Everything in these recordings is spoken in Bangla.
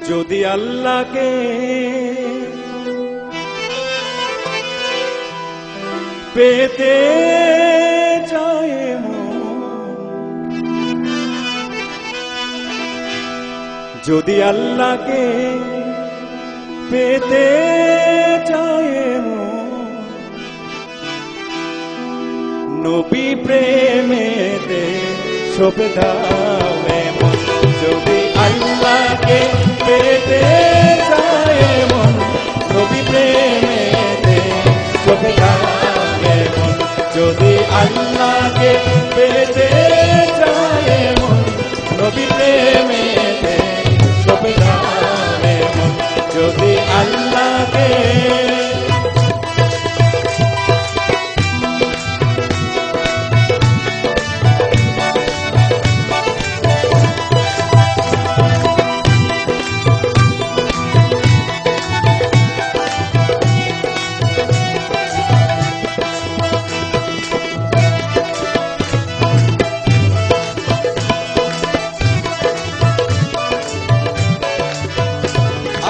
যদি আল্লাহকে পেতে চায় যদি আল্লাহকে পেতে চায় নবী প্রেমেতে সঁপে দাও মন যদি আল্লাহকে পেতে চায় মন নবী প্রেমেতে সঁপে দাও মন যদি আল্লাহকে পেতে চায় মন নবী প্রেমেতে সঁপে দাও মন যদি আল্লাহকে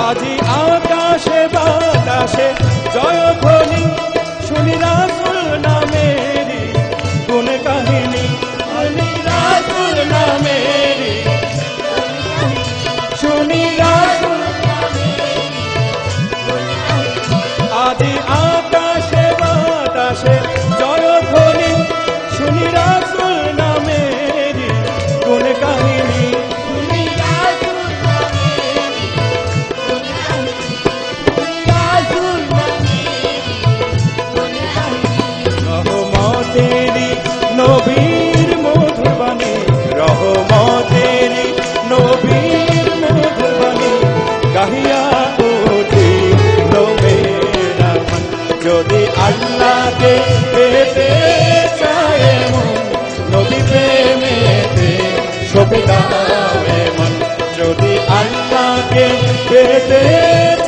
আজি আকাশে বাতাসে জয়ধ্বনি শুনি রাসূল নামেরি গুণ কাহিনী শুনি রাসূল নামেরি শুনি রাসূল আজি আকাশে বাতাসে জয়ধ্বনি শুনি রাসূল নামেরি গুণ কাহিনী নবীর মধুর বাণী রহমতের নবীর মধুর বাণী গাহিয়া ওঠে মেরা মন যদি আল্লাহকে পেতে চায় মন নবী প্রেমেতে সঁপে দাও মন যদি আল্লাহকে পেতে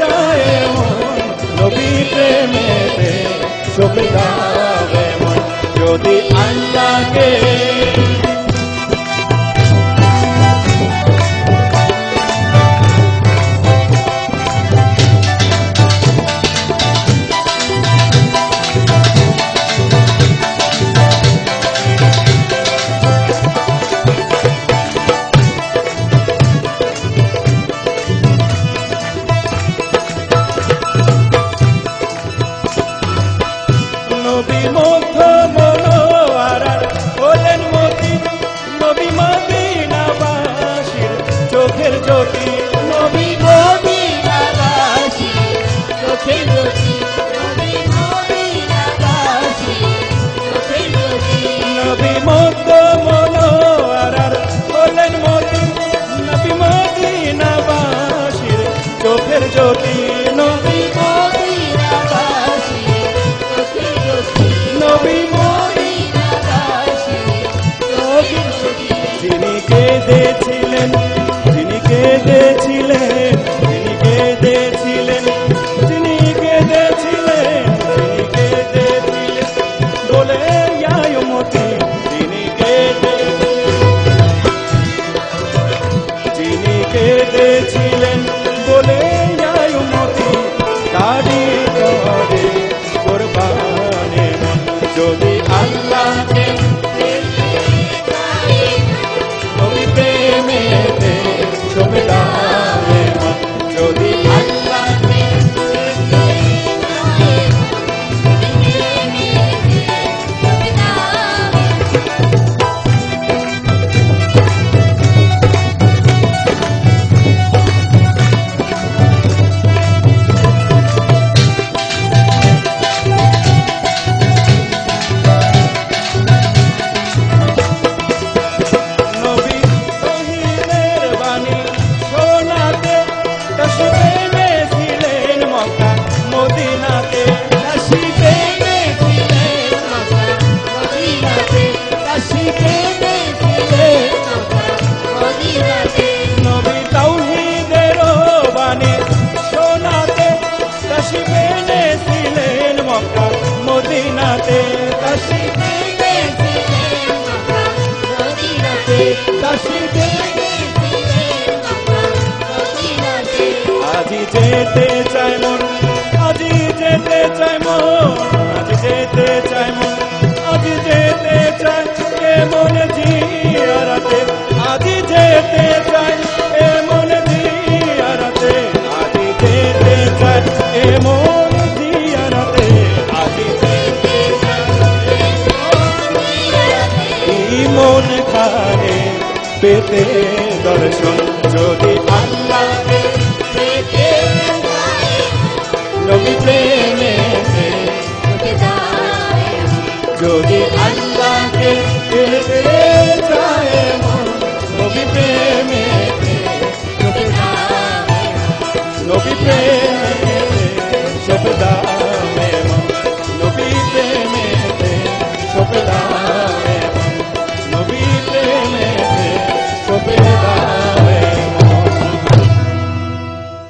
চায় মন নবী প্রেমেতে সঁপে দাও মন যদি আল্লাহকে নবী মুগ্ধ মনোয়ারার হলেন মতি নবী মদিনাবাসীর চোখের জ্যোতি নবী মদিনাবাসীর চোখের জ্যোতি নবী মুগ্ধ মনোয়ারার হলেন মতি নবী মদিনাবাসীর চোখের জ্যোতি নবী যিনি কেঁদেছিলেন যিনি কেঁদেছিলেন যিনি কেঁদেছিলেন যিনি কেঁদেছিলেন যিনি কেঁদেছিলেন বলে মতি যিনি কেঁদেছিলেন বলে মতি তারি করে কোরবানে যদি আল্লাহকে নবী প্রেমেতে সঁপে দাও মন যদি আল্লাহকে মদিনাতে আজি যেতে চাই মন, আজি যেতে চাই মন, আজি যেতে চাই মন, আজি যেতে চাই এমন জিয়ারাতে, আজি যেতে চাই এমন জিয়ারাতে, আজি যেতে চাই এমন জিয়ারাতে, আজি যেতে চাই এই মন খানে পেতে দর্শন।